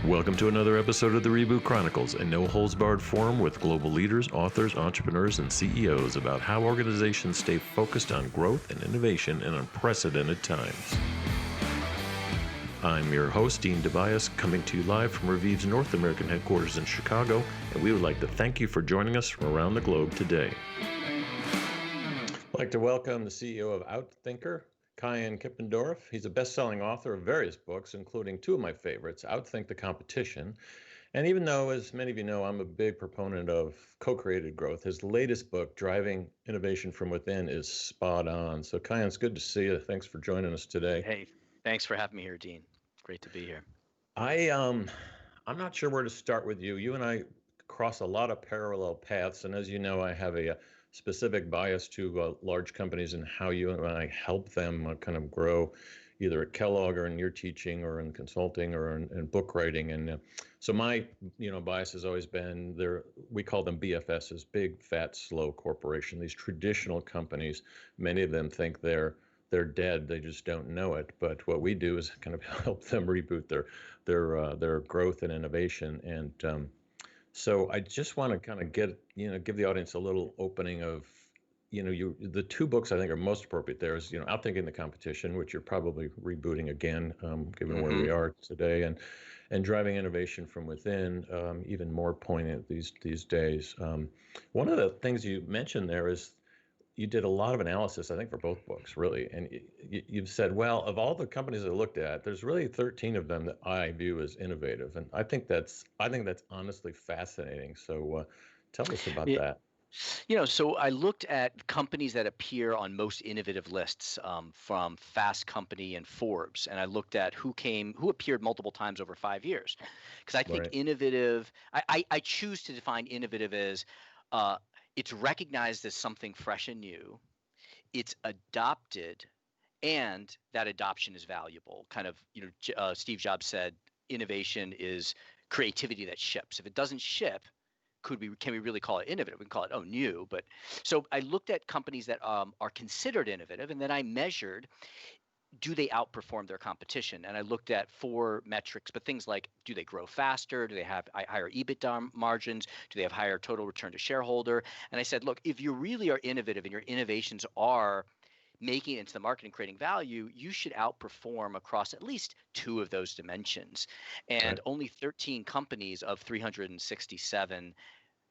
Welcome to another episode of the Reboot Chronicles, a no-holds-barred forum with global leaders, authors, entrepreneurs, and CEOs about how organizations stay focused on growth and innovation in unprecedented times. I'm your host, Dean Tobias, coming to you live from Reviv's North American headquarters in Chicago, and we would like to thank you for joining us from around the globe today. I'd like to welcome the CEO of Outthinker, Kyan Kippendorf. He's a best-selling author of various books, including two of my favorites, Outthink the Competition. And even though, as many of you know, I'm a big proponent of co-created growth, his latest book, Driving Innovation from Within, is spot on. So Kyan, it's good to see you. Thanks for joining us today. Hey, thanks for having me here, Dean. Great to be here. I'm not sure where to start with you. You and I cross a lot of parallel paths, and as you know, I have a specific bias to large companies and how you and I help them kind of grow, either at Kellogg or in your teaching or in consulting or in book writing. And so my bias has always been there. We call them BFSs, big fat slow corporation. These traditional companies, many of them think they're dead. They just don't know it. But what we do is kind of help them reboot their growth and innovation. And so I just want to kind of give the audience a little opening of, the two books I think are most appropriate there is, Outthinking the Competition, which you're probably rebooting again, given where we are today, and Driving Innovation from Within, even more poignant these days. One of the things you mentioned there is you did a lot of analysis, I think, for both books, really. And you've said, well, of all the companies I looked at, there's really 13 of them that I view as innovative. And I think that's honestly fascinating. So tell us about that. So I looked at companies that appear on most innovative lists from Fast Company and Forbes. And I looked at who appeared multiple times over 5 years. Because I think innovative, I choose to define innovative as it's recognized as something fresh and new, it's adopted, and that adoption is valuable. Kind of, Steve Jobs said, innovation is creativity that ships. If it doesn't ship, can we really call it innovative? We can call it, new. But so I looked at companies that are considered innovative, and then I measured, do they outperform their competition? And I looked at 4 metrics, but things like, do they grow faster? Do they have higher EBITDA margins? Do they have higher total return to shareholder? And I said, look, if you really are innovative and your innovations are making it into the market and creating value, you should outperform across at least 2 of those dimensions. And only 13 companies of 367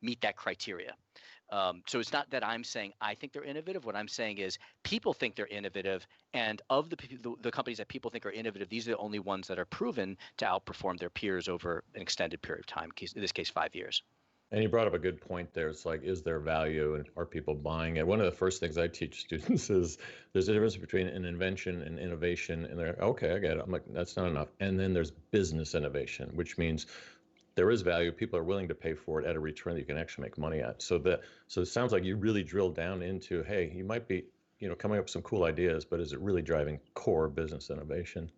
meet that criteria. So it's not that I'm saying I think they're innovative. What I'm saying is people think they're innovative, and of the companies that people think are innovative, these are the only ones that are proven to outperform their peers over an extended period of time, in this case 5 years. And you brought up a good point there. It's like, is there value and are people buying it? One of the first things I teach students is there's a difference between an invention and innovation. And they're, okay, I get it. I'm like, that's not enough. And then there's business innovation, which means there is value. People are willing to pay for it at a return that you can actually make money at. So it sounds like you really drilled down into, hey, you might be, coming up with some cool ideas, but is it really driving core business innovation?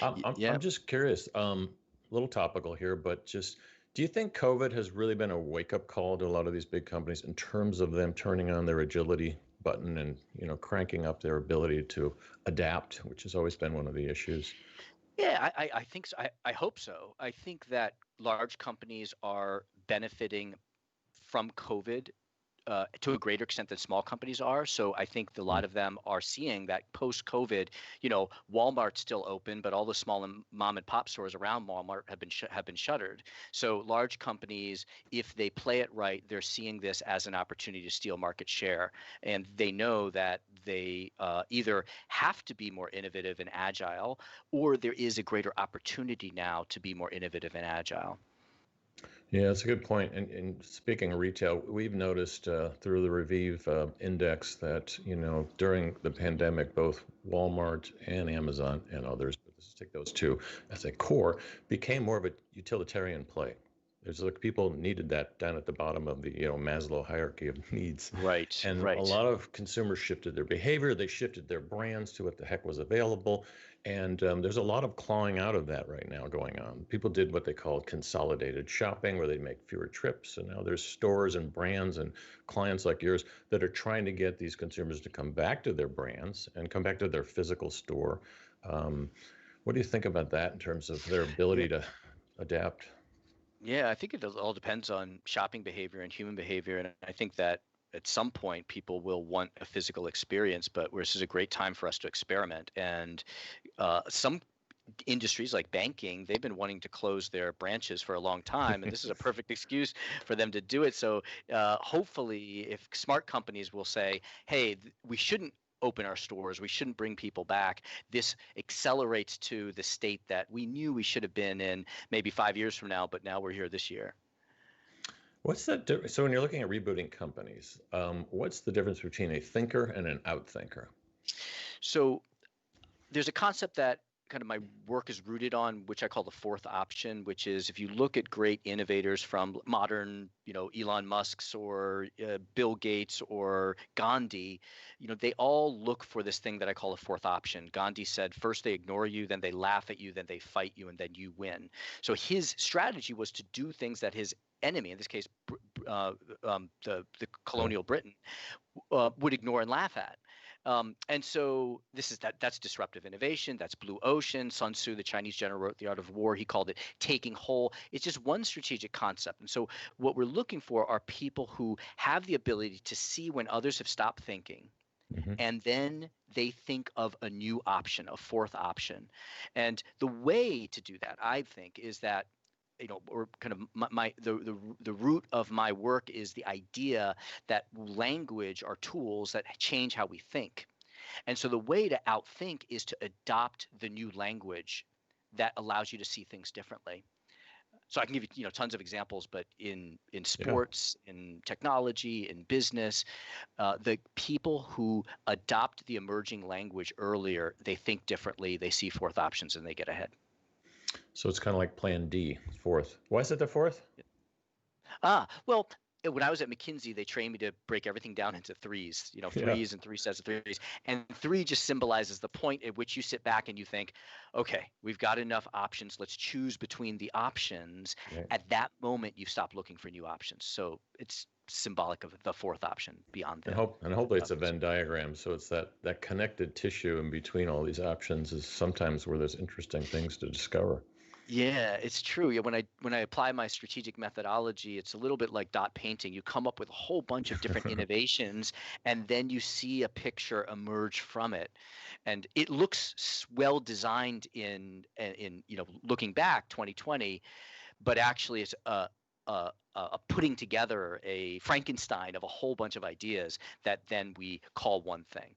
I'm just curious, a little topical here, but just, do you think COVID has really been a wake-up call to a lot of these big companies in terms of them turning on their agility button and, cranking up their ability to adapt, which has always been one of the issues? Yeah, I think so. I hope so. I think that large companies are benefiting from COVID to a greater extent than small companies are. So I think a lot of them are seeing that post-COVID, Walmart's still open, but all the small and mom and pop stores around Walmart have been shuttered. So large companies, if they play it right, they're seeing this as an opportunity to steal market share, and they know that they either have to be more innovative and agile, or there is a greater opportunity now to be more innovative and agile. Yeah, that's a good point. And speaking of retail, we've noticed through the Reviv index that, during the pandemic, both Walmart and Amazon and others, but let's take those two as a core, became more of a utilitarian play. There's like people needed that down at the bottom of the Maslow hierarchy of needs. Right. And a lot of consumers shifted their behavior. They shifted their brands to what the heck was available. And there's a lot of clawing out of that right now going on. People did what they call consolidated shopping, where they make fewer trips. And now there's stores and brands and clients like yours that are trying to get these consumers to come back to their brands and come back to their physical store. What do you think about that in terms of their ability to adapt? Yeah, I think it all depends on shopping behavior and human behavior. And I think that at some point people will want a physical experience, but this is a great time for us to experiment. And some industries like banking, they've been wanting to close their branches for a long time, and this is a perfect excuse for them to do it. So hopefully, if smart companies will say, hey, we shouldn't open our stores, we shouldn't bring people back, this accelerates to the state that we knew we should have been in maybe 5 years from now, but now we're here this year. What's that? So when you're looking at rebooting companies, what's the difference between a thinker and an outthinker? So there's a concept that kind of my work is rooted on, which I call the fourth option, which is if you look at great innovators from modern, Elon Musk's or Bill Gates or Gandhi, they all look for this thing that I call a fourth option. Gandhi said, first they ignore you, then they laugh at you, then they fight you, and then you win. So his strategy was to do things that his enemy, in this case, the colonial Britain, would ignore and laugh at. And so that's disruptive innovation. That's blue ocean. Sun Tzu, the Chinese general, wrote The Art of War. He called it taking whole. It's just one strategic concept. And so what we're looking for are people who have the ability to see when others have stopped thinking. Mm-hmm. And then they think of a new option, a fourth option. And the way to do that, I think, is that or kind of the root of my work is the idea that language are tools that change how we think. And so the way to outthink is to adopt the new language that allows you to see things differently. So I can give you, tons of examples, but in sports, in technology, in business, the people who adopt the emerging language earlier, they think differently, they see fourth options, and they get ahead. So it's kind of like Plan D, fourth. Why is it the fourth? Well, when I was at McKinsey, they trained me to break everything down into threes, threes and three sets of threes. And three just symbolizes the point at which you sit back and you think, okay, we've got enough options. Let's choose between the options. Right. At that moment, you stop looking for new options. So it's symbolic of the fourth option beyond that. And hopefully it's a Venn diagram. So it's that connected tissue in between all these options is sometimes where there's interesting things to discover. Yeah, it's true. Yeah, when I apply my strategic methodology, it's a little bit like dot painting. You come up with a whole bunch of different innovations, and then you see a picture emerge from it, and it looks well designed in looking back 2020, but actually it's a putting together a Frankenstein of a whole bunch of ideas that then we call one thing.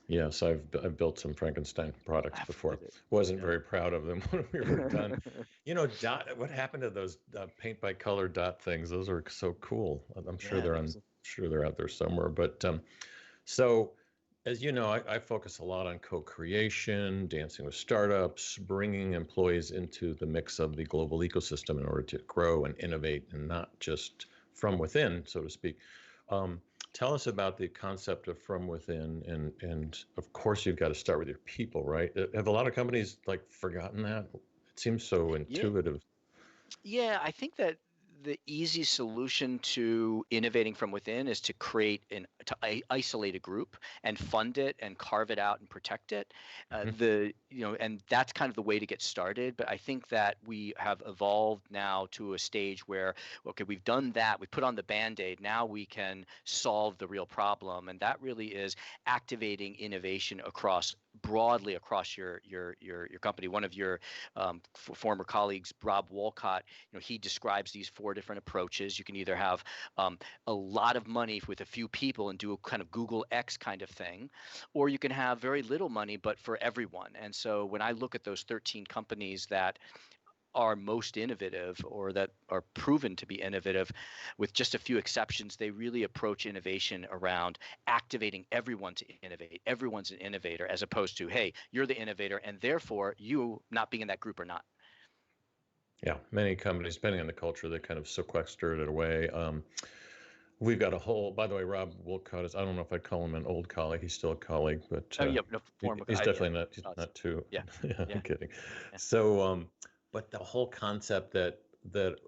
Yes, I've built some Frankenstein products before. Wasn't very proud of them when we were done. What happened to those paint by color dot things? Those are so cool. I'm sure they're out there somewhere. But so, as you know, I focus a lot on co-creation, dancing with startups, bringing employees into the mix of the global ecosystem in order to grow and innovate, and not just from within, so to speak. Tell us about the concept of from within, and of course you've got to start with your people, right? Have a lot of companies forgotten that? It seems so intuitive. Yeah, I think that the easy solution to innovating from within is to isolate a group and fund it and carve it out and protect it. And that's kind of the way to get started. But I think that we have evolved now to a stage where, okay, we've done that, we put on the Band-Aid, now we can solve the real problem. And that really is activating innovation broadly across your company. One of your former colleagues, Rob Wolcott, he describes these 4 different approaches. You can either have a lot of money with a few people and do a kind of Google X kind of thing, or you can have very little money but for everyone. And so when I look at those 13 companies that are most innovative or that are proven to be innovative, with just a few exceptions, they really approach innovation around activating everyone to innovate. Everyone's an innovator, as opposed to, hey, you're the innovator and therefore you not being in that group or not. Yeah, many companies, depending on the culture, they kind of sequestered it away. We've got a whole, by the way, Rob Wolcott is, I don't know if I'd call him an old colleague. He's still a colleague, but he's definitely not too. Yeah. I'm kidding. Yeah. So, but the whole concept that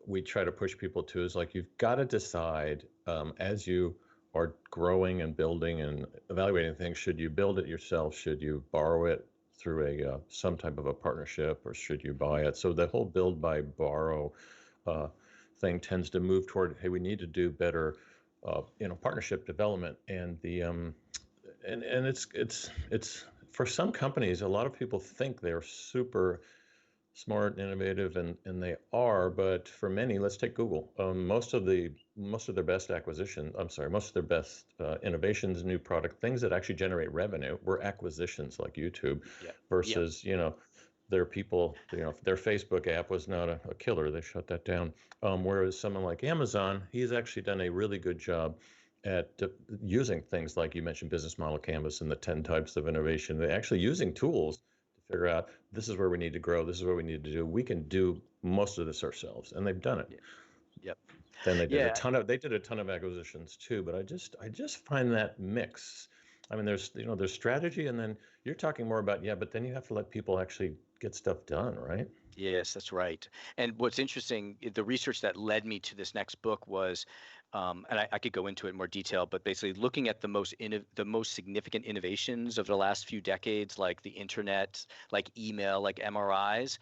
we try to push people to is you've got to decide as you are growing and building and evaluating things, should you build it yourself? Should you borrow it through a some type of a partnership, or should you buy it? So the whole build, buy, borrow uh, thing tends to move toward, hey, we need to do better, partnership development, and it's for some companies, a lot of people think they're super smart, innovative, and they are. But for many, let's take Google. Most of their best most of their best innovations, new product, things that actually generate revenue were acquisitions like YouTube, Yep. Yep. versus their people. Their Facebook app was not a killer. They shut that down. Whereas someone like Amazon, he's actually done a really good job at using things like you mentioned, business model canvas and the 10 types of innovation. They're actually using tools to figure out, this is where we need to grow, this is what we need to do. We can do most of this ourselves, and they've done it. Yep. Yep. Then Yeah. they did a ton of acquisitions too, but I just find that mix. I mean, there's strategy, and then you're talking more about, yeah, but then you have to let people actually get stuff done, right? Yes, that's right. And what's interesting, the research that led me to this next book was, and I could go into it in more detail, but basically looking at the most significant innovations of the last few decades, like the internet, like email, like MRIs.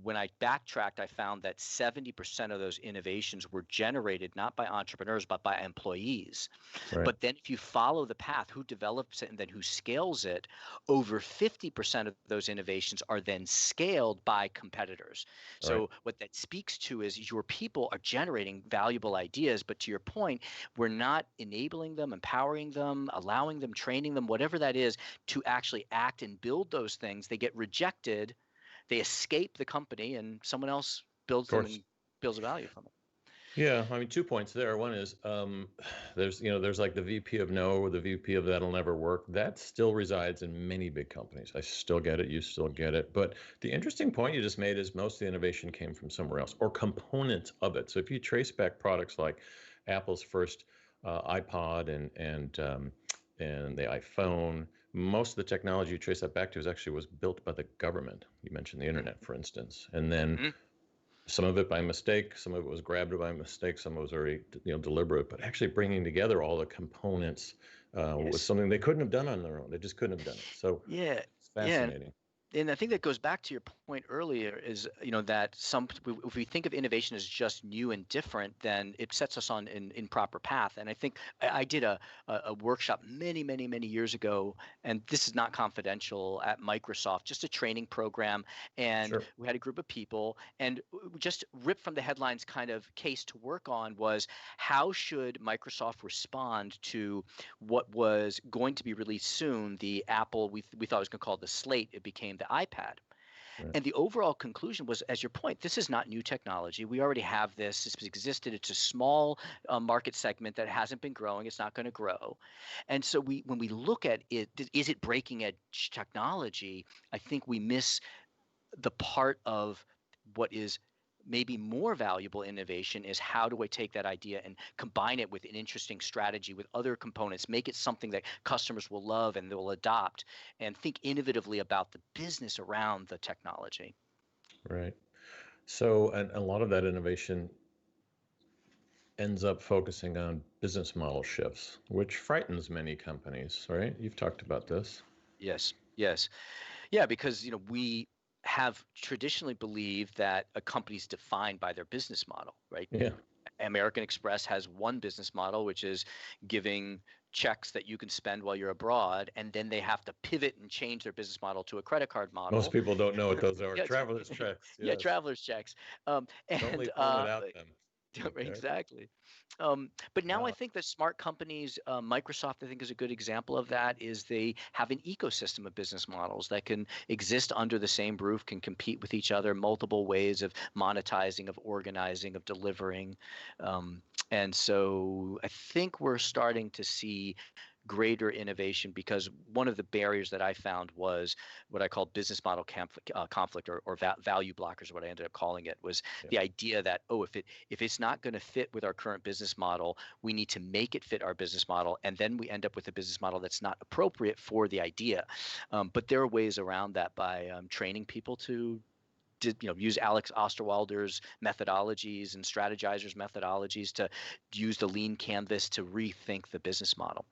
When I backtracked, I found that 70% of those innovations were generated not by entrepreneurs, but by employees. Right. But then if you follow the path, who develops it and then who scales it, over 50% of those innovations are then scaled by competitors. Right. So what that speaks to is your people are generating valuable ideas, but to your point, we're not enabling them, empowering them, allowing them, training them, whatever that is, to actually act and build those things. They get rejected, they escape the company, and someone else Of builds them course. and builds a value from it. Yeah, I mean, 2 points there. One is, there's like the VP of no, or the VP of that'll never work. That still resides in many big companies. I still get it. You still get it. But the interesting point you just made is most of the innovation came from somewhere else, or components of it. So if you trace back products like Apple's first iPod and the iPhone, most of the technology you trace that back to was built by the government. You mentioned the internet, for instance, and then Mm-hmm. some of it by mistake, some of it was grabbed by mistake, some of it was very deliberate. But actually bringing together all the components was Yes. something they couldn't have done on their own. They just couldn't have done it. So Yeah. it's Yeah. fascinating. And I think that goes back to your point earlier is, that if we think of innovation as just new and different, then it sets us on in proper path. And I think I did a workshop many years ago, and this is not confidential, at Microsoft, just a training program. And Sure. we had a group of people, and just ripped from the headlines kind of case to work on was, how should Microsoft respond to what was going to be released soon, the Apple, we thought it was going to call it the Slate, it became the iPad. Right. And the overall conclusion was, as your point, this is not new technology. We already have this. It's existed. It's a small market segment that hasn't been growing. It's not going to grow. And so when we look at it, is it breaking edge technology? I think we miss the part of what is maybe more valuable innovation is, how do I take that idea and combine it with an interesting strategy with other components, make it something that customers will love and they'll adopt, and think innovatively about the business around the technology. Right. So, and a lot of that innovation ends up focusing on business model shifts, which frightens many companies, right? You've talked about this. Yes, yes. Yeah, because we have traditionally believed that a company's defined by their business model, right? Yeah. American Express has one business model, which is giving checks that you can spend while you're abroad, and then they have to pivot and change their business model to a credit card Most model. people don't know what those are. Yeah, Traveler's checks. yeah, Yes. traveler's checks, Don't and leave home without them. Okay. exactly. But now I Wow. think that smart companies, Microsoft, I think is a good example of that. Is they have an ecosystem of business models that can exist under the same roof, can compete with each other, multiple ways of monetizing, of organizing, of delivering. And so I think we're starting to see greater innovation, because one of the barriers that I found was what I call business model conflict, or value blockers, what I ended up calling it, was Yeah. the idea that, oh, if it's not going to fit with our current business model, we need to make it fit our business model, and then we end up with a business model that's not appropriate for the idea. But there are ways around that by training people to use Alex Osterwalder's methodologies and strategizers methodologies to use the lean canvas to rethink the business model.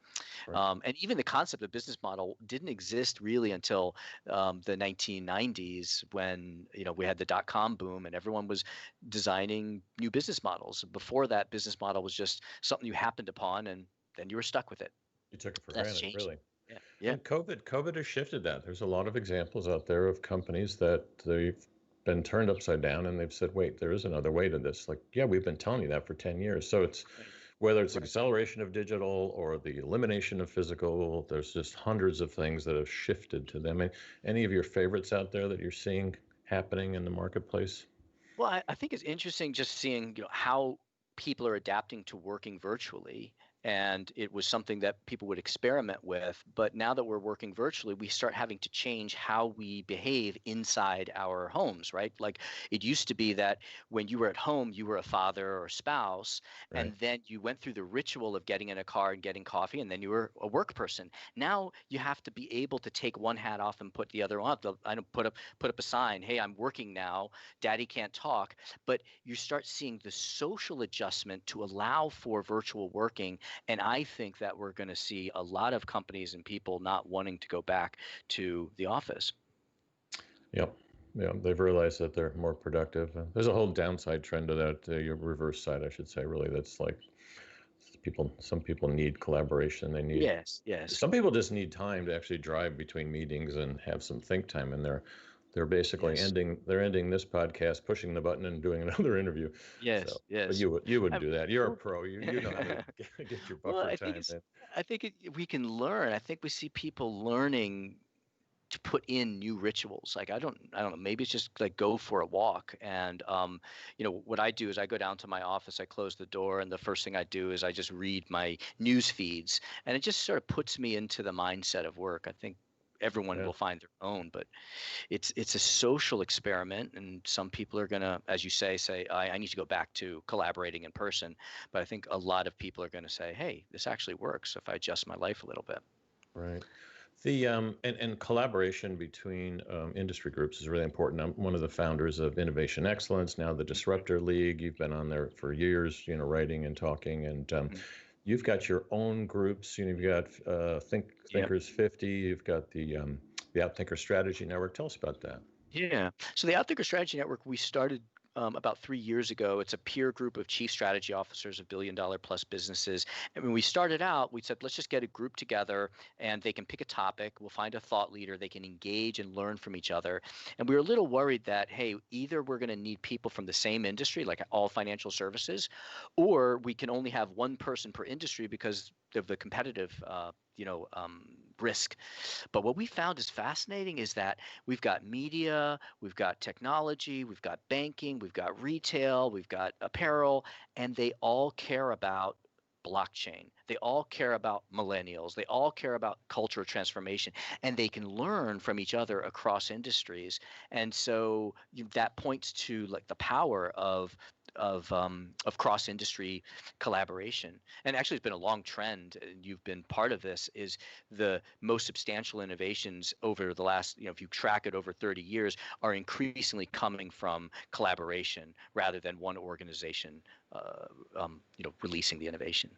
Right. And even the concept of business model didn't exist really until the 1990s, when we had the dot-com boom and everyone was designing new business models. Before that, business model was just something you happened upon, and then you were stuck with it. You took it for That's granted, changed. really. Yeah. Yeah. And COVID has shifted that. There's a lot of examples out there of companies that they've been turned upside down and they've said, wait, there is another way to this. Like, yeah, we've been telling you that for 10 years. So it's Right. whether it's Right. acceleration of digital or the elimination of physical, there's just hundreds of things that have shifted to them. And any of your favorites out there that you're seeing happening in the marketplace? Well, I think it's interesting just seeing, how people are adapting to working virtually. And it was something that people would experiment with. But now that we're working virtually, we start having to change how we behave inside our homes, right? Like, it used to be that when you were at home, you were a father or spouse, Right. and then you went through the ritual of getting in a car and getting coffee, and then you were a work person. Now you have to be able to take one hat off and put the other on. I don't put up a sign, "Hey, I'm working now. Daddy can't talk." But you start seeing the social adjustment to allow for virtual working. And I think that we're going to see a lot of companies and people not wanting to go back to the office. Yep. Yeah, they've realized that they're more productive. There's a whole downside trend to that, your reverse side, I should say, really. That's like some people need collaboration. Yes, yes. Some people just need time to actually drive between meetings and have some think time. And they're basically Yes. ending this podcast, pushing the button and doing another interview. So, Yes. but Yes. you wouldn't I, do that. You're a well, pro. You know how to get your well, buffer time in. we can learn. I think we see people learning to put in new rituals. Like, I don't know, maybe it's just like go for a walk. And what I do is I go down to my office, I close the door, and the first thing I do is I just read my news feeds, and it just sort of puts me into the mindset of work. I think everyone Yeah. will find their own, but it's a social experiment, and some people are gonna, as you say I need to go back to collaborating in person. But I think a lot of people are going to say, hey, this actually works if I adjust my life a little bit. Right. The and collaboration between industry groups is really important. I'm one of the founders of Innovation Excellence, now the Disruptor League. You've been on there for years, writing and talking, and Mhm. you've got your own groups. You've got Yep. Thinkers 50. You've got the Outthinker Strategy Network. Tell us about that. Yeah. So the Outthinker Strategy Network, we started about 3 years ago. It's a peer group of chief strategy officers of billion-dollar plus businesses. And when we started out, we said, let's just get a group together, and they can pick a topic. We'll find a thought leader. They can engage and learn from each other. And we were a little worried that, hey, either we're going to need people from the same industry, like all financial services, or we can only have one person per industry because of the competitive risk. But what we found is fascinating is that we've got media, we've got technology, we've got banking, we've got retail, we've got apparel, and they all care about blockchain. They all care about millennials. They all care about cultural transformation, and they can learn from each other across industries. And so that points to like the power of cross industry collaboration. And actually, it's been a long trend. And you've been part of this. Is the most substantial innovations over the last, if you track it over 30 years, are increasingly coming from collaboration rather than one organization, releasing the innovation.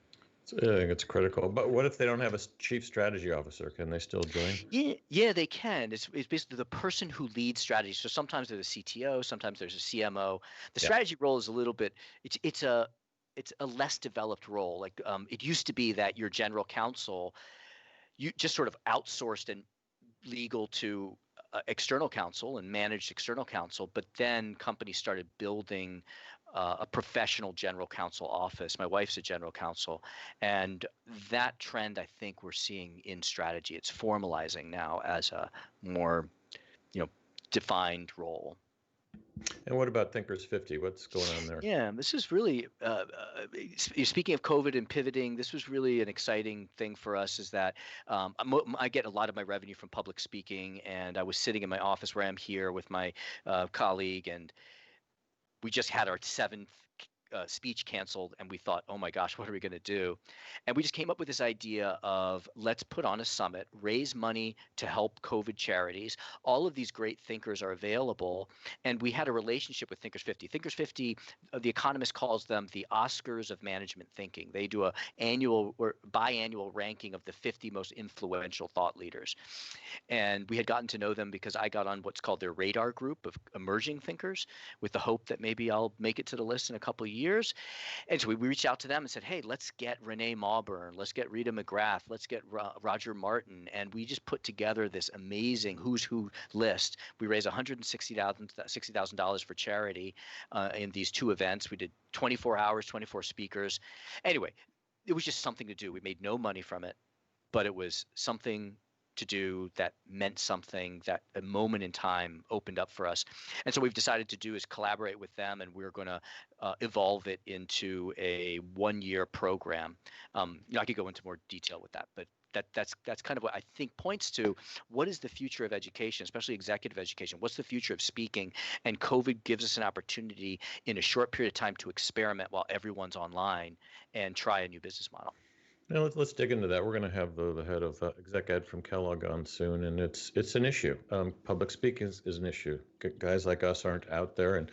So, I think it's critical. But what if they don't have a chief strategy officer? Can they still join? Yeah, yeah, they can. It's basically the person who leads strategy. So sometimes there's a CTO, sometimes there's a CMO. The Yeah. strategy role is a little bit. It's a less developed role. Like, it used to be that your general counsel, you just sort of outsourced and legal to external counsel and managed external counsel, but then companies started building a professional general counsel office. My wife's a general counsel, and that trend I think we're seeing in strategy. It's formalizing now as a more, defined role. And what about Thinkers 50? What's going on there? Yeah, this is really, speaking of COVID and pivoting, this was really an exciting thing for us. Is that I get a lot of my revenue from public speaking, and I was sitting in my office where I'm here with my colleague, and we just had our seventh speech canceled, and we thought, oh my gosh, what are we going to do? And we just came up with this idea of let's put on a summit, raise money to help COVID charities. All of these great thinkers are available, and we had a relationship with Thinkers 50. Thinkers 50, The Economist calls them the Oscars of management thinking. They do a annual or biannual ranking of the 50 most influential thought leaders. And we had gotten to know them because I got on what's called their radar group of emerging thinkers with the hope that maybe I'll make it to the list in a couple of years. And so we reached out to them and said, hey, let's get Renee Mauburn, let's get Rita McGrath, let's get Roger Martin. And we just put together this amazing who's who list. We raised $160,000 for charity in these two events. We did 24 hours, 24 speakers. Anyway, it was just something to do. We made no money from it, but it was something to do that meant something, that a moment in time opened up for us. And so we've decided to do is collaborate with them, and we're going to evolve it into a 1-year program. I could go into more detail with that, but that's kind of what I think points to what is the future of education, especially executive education. What's the future of speaking? And COVID gives us an opportunity in a short period of time to experiment while everyone's online and try a new business model. Now let's dig into that. We're going to have the head of exec ed from Kellogg on soon, and it's an issue. Public speaking is an issue. Guys like us aren't out there,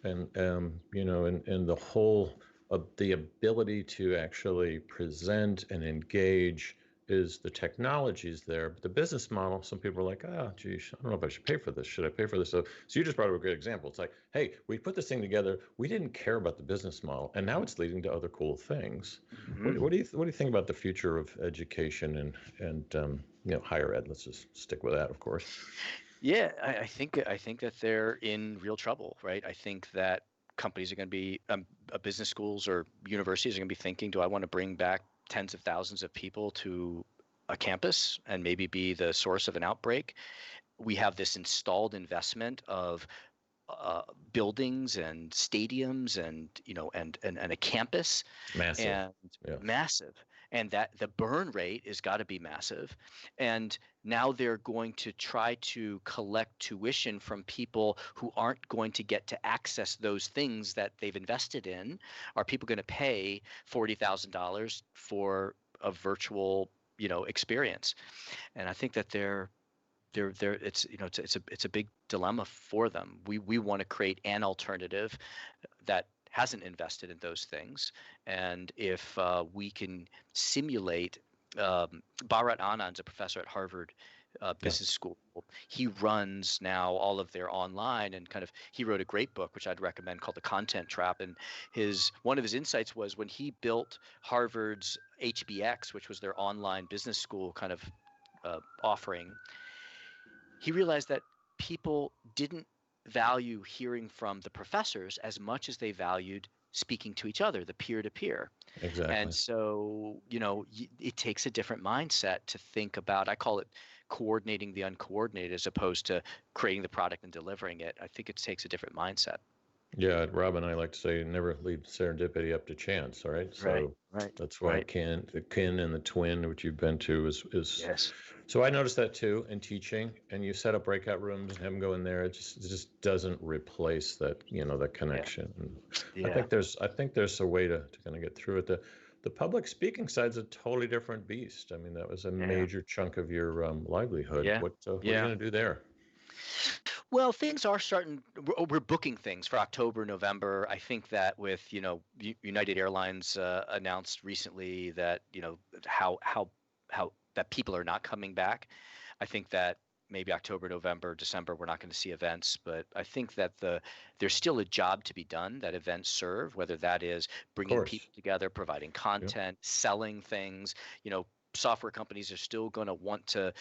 and the whole of the ability to actually present and engage is the technology's there, but the business model, some people are like, geez, I don't know if I should pay for this. Should I pay for this? So you just brought up a great example. It's like, hey, we put this thing together. We didn't care about the business model, and now it's leading to other cool things. Mm-hmm. What do you think about the future of education and higher ed? Let's just stick with that, of course. Yeah, I think that they're in real trouble, right? I think that companies are going to be, business schools or universities are going to be thinking, do I want to bring back tens of thousands of people to a campus and maybe be the source of an outbreak? We have this installed investment of buildings and stadiums and a campus. Massive. And that the burn rate has got to be massive. And now they're going to try to collect tuition from people who aren't going to get to access those things that they've invested in. Are people going to pay $40,000 for a virtual, experience? And I think that it's a big dilemma for them. We want to create an alternative that hasn't invested in those things. And if we can simulate, Bharat Anand's a professor at Harvard Business School. He runs now all of their online, and he wrote a great book, which I'd recommend, called The Content Trap. And one of his insights was when he built Harvard's HBX, which was their online business school offering, he realized that people didn't value hearing from the professors as much as they valued speaking to each other, the peer-to-peer. Exactly. And so, it takes a different mindset to think about, I call it coordinating the uncoordinated as opposed to creating the product and delivering it. I think it takes a different mindset. Yeah, Rob and I like to say, never leave serendipity up to chance. All right. So that's why the kin and the twin, which you've been to, is yes. So I noticed that too in teaching, and you set up breakout rooms and have them go in there. It just doesn't replace that, that connection. Yeah. I think there's a way to kind of get through it. The public speaking side's a totally different beast. I mean, that was a major chunk of your livelihood. Yeah. What are you going to do there? Well, things are starting. We're booking things for October, November. I think that with United Airlines announced recently that how that people are not coming back. I think that maybe October, November, December, we're not going to see events, but I think that there's still a job to be done that events serve, whether that is bringing people together, providing content, selling things. Software companies are still going to want to,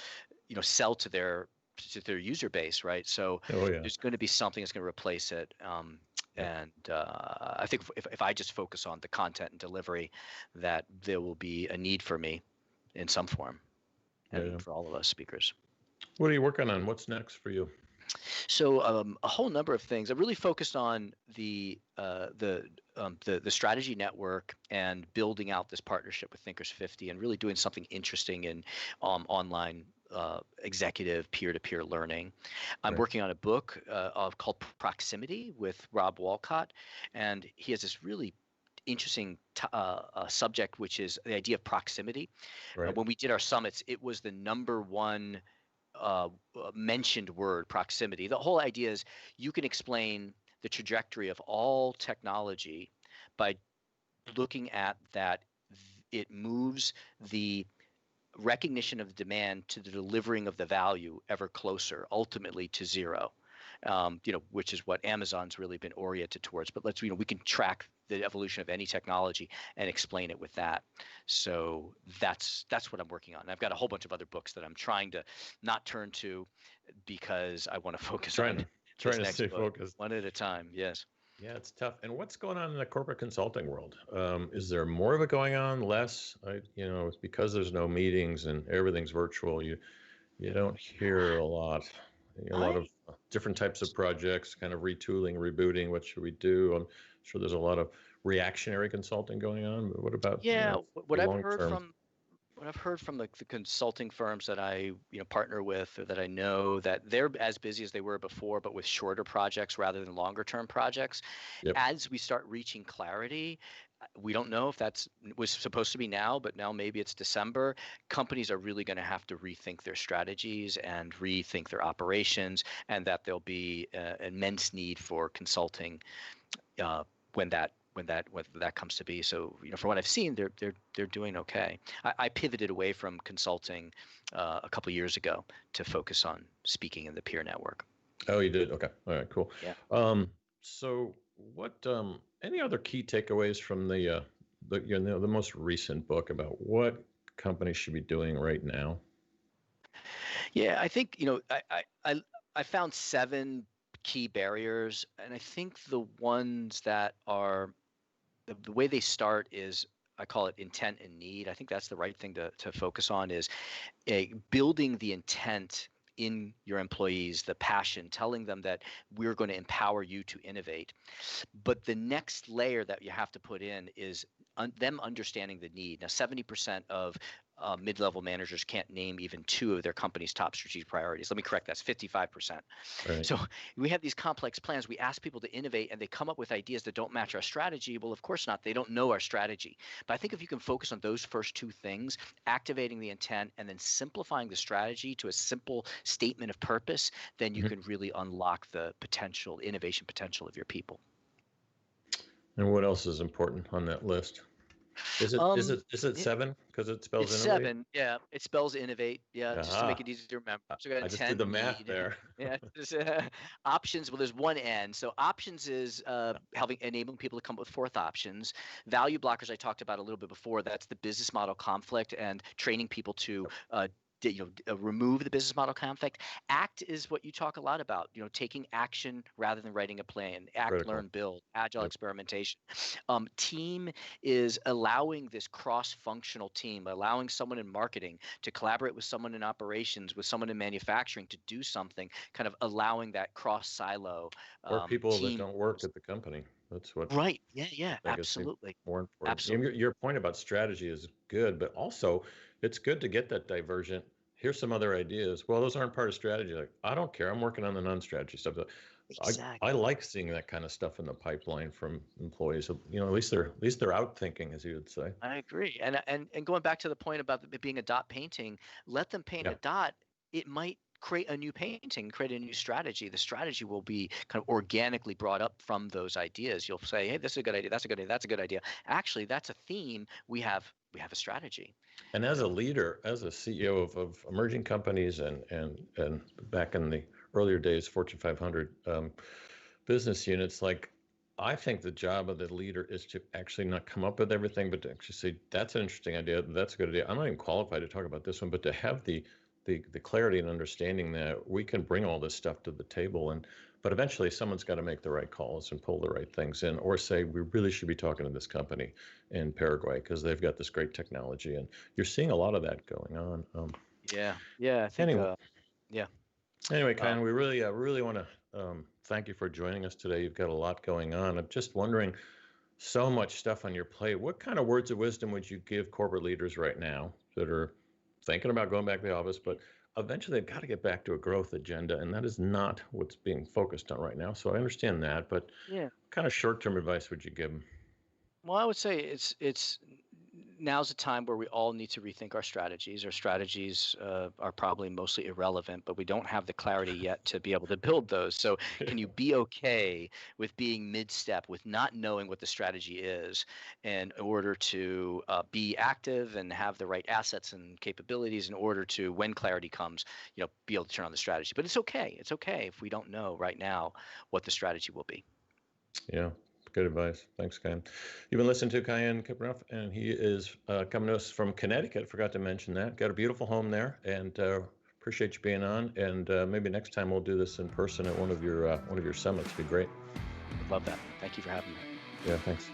sell to their user base, right? So there's going to be something that's going to replace it. And I think if I just focus on the content and delivery, that there will be a need for me in some form, and for all of us speakers. What are you working on? What's next for you? So a whole number of things. I'm really focused on the strategy network and building out this partnership with Thinkers 50 and really doing something interesting in online executive peer-to-peer learning. I'm Right. working on a book called Proximity with Rob Walcott, and he has this really interesting subject, which is the idea of proximity. Right. When we did our summits, it was the number one mentioned word, proximity. The whole idea is you can explain the trajectory of all technology by looking at that it moves the recognition of the demand to the delivering of the value ever closer, ultimately to zero. Which is what Amazon's really been oriented towards. But we can track the evolution of any technology and explain it with that. So that's what I'm working on. I've got a whole bunch of other books that I'm trying to not turn to because I want to focus on Trying this to next stay book focused. one at a time. Yes. Yeah, it's tough. And what's going on in the corporate consulting world? Is there more of it going on, less? It's because there's no meetings and everything's virtual. You don't hear a lot. A lot of I different types of projects, kind of retooling, rebooting. What should we do? I'm sure there's a lot of reactionary consulting going on. But what about Yeah, the what I've long heard term? from the consulting firms that I partner with or that I know, that they're as busy as they were before, but with shorter projects rather than longer term projects. Yep. As we start reaching clarity, we don't know if that's was supposed to be now, but now maybe it's December. Companies are really going to have to rethink their strategies and rethink their operations, and that there'll be immense need for consulting uh, when that comes to be. So from what I've seen, they're doing okay. I pivoted away from consulting a couple of years ago to focus on speaking in the peer network. Oh, you did. Okay. All right. Cool. Yeah. So what? Any other key takeaways from the most recent book about what companies should be doing right now? Yeah, I think I found 7 key barriers, and I think the ones that are the way they start is, I call it intent and need. I think that's the right thing to focus on, is building the intent in your employees, the passion, telling them that we're going to empower you to innovate. But the next layer that you have to put in is them understanding the need. Now, 70% of mid-level managers can't name even 2 of their company's top strategic priorities. Let me correct that. It's 55%. Right. So we have these complex plans. We ask people to innovate, and they come up with ideas that don't match our strategy. Well, of course not. They don't know our strategy. But I think if you can focus on those first 2 things, activating the intent and then simplifying the strategy to a simple statement of purpose, then you Mhm. can really unlock the potential, innovation potential of your people. And what else is important on that list? Is it is Um, it is it it, 7 because it spells it's innovate? 7. Yeah, it spells innovate. Yeah, just to make Aha! it easy to remember. I So we got I just did intent, the math need. there. Yeah, options. Well, there's one N. So options is helping enabling people to come up with fourth options. Value blockers I talked about a little bit before. That's the business model conflict and training people to remove the business model conflict. Act is what you talk a lot about. Taking action rather than writing a plan. Act, Critical. learn, build. Agile Yep. experimentation. Team is allowing this cross-functional team, allowing someone in marketing to collaborate with someone in operations, with someone in manufacturing to do something, kind of allowing that cross-silo Or people that team. don't work at the company. That's what Right. Yeah. Yeah. I think is Absolutely. more important. Absolutely. Your point about strategy is good, but also it's good to get that divergent. Here's some other ideas. Well, those aren't part of strategy. Like, I don't care. I'm working on the non-strategy stuff. I Exactly. like seeing that kind of stuff in the pipeline from employees. At least they're out thinking, as you would say. I agree. And going back to the point about it being a dot painting, let them paint Yeah. a dot. It might create a new painting, create a new strategy. The strategy will be kind of organically brought up from those ideas. You'll say, "Hey, this is a good idea. That's a good idea. That's a good idea." Actually, that's a theme. We have a strategy. And as a leader, as a CEO of emerging companies and back in the earlier days, Fortune 500 business units, like I think the job of the leader is to actually not come up with everything, but to actually say, that's an interesting idea. That's a good idea. I'm not even qualified to talk about this one, but to have the clarity and understanding that we can bring all this stuff to the table but eventually someone's got to make the right calls and pull the right things in or say we really should be talking to this company in Paraguay because they've got this great technology and you're seeing a lot of that going on. Yeah. Yeah. I think. Anyway, Yeah. Ken, we really want to thank you for joining us today. You've got a lot going on. I'm just wondering, so much stuff on your plate. What kind of words of wisdom would you give corporate leaders right now that are thinking about going back to the office, but eventually they've got to get back to a growth agenda, and that is not what's being focused on right now. So I understand that, but what Yeah. kind of short-term advice would you give them? Well, I would say it's now's a time where we all need to rethink our strategies. Our strategies are probably mostly irrelevant, but we don't have the clarity yet to be able to build those. So, can you be okay with being mid-step, with not knowing what the strategy is, in order to be active and have the right assets and capabilities in order to, when clarity comes, be able to turn on the strategy. But it's okay. It's okay if we don't know right now what the strategy will be. Yeah, good advice. Thanks, Ken. You've been listening to Kyan Kipranoff, and he is coming to us from Connecticut. Forgot to mention that. Got a beautiful home there, and appreciate you being on. And maybe next time we'll do this in person at one of your summits. Be great. Would love that. Thank you for having me. Yeah, thanks.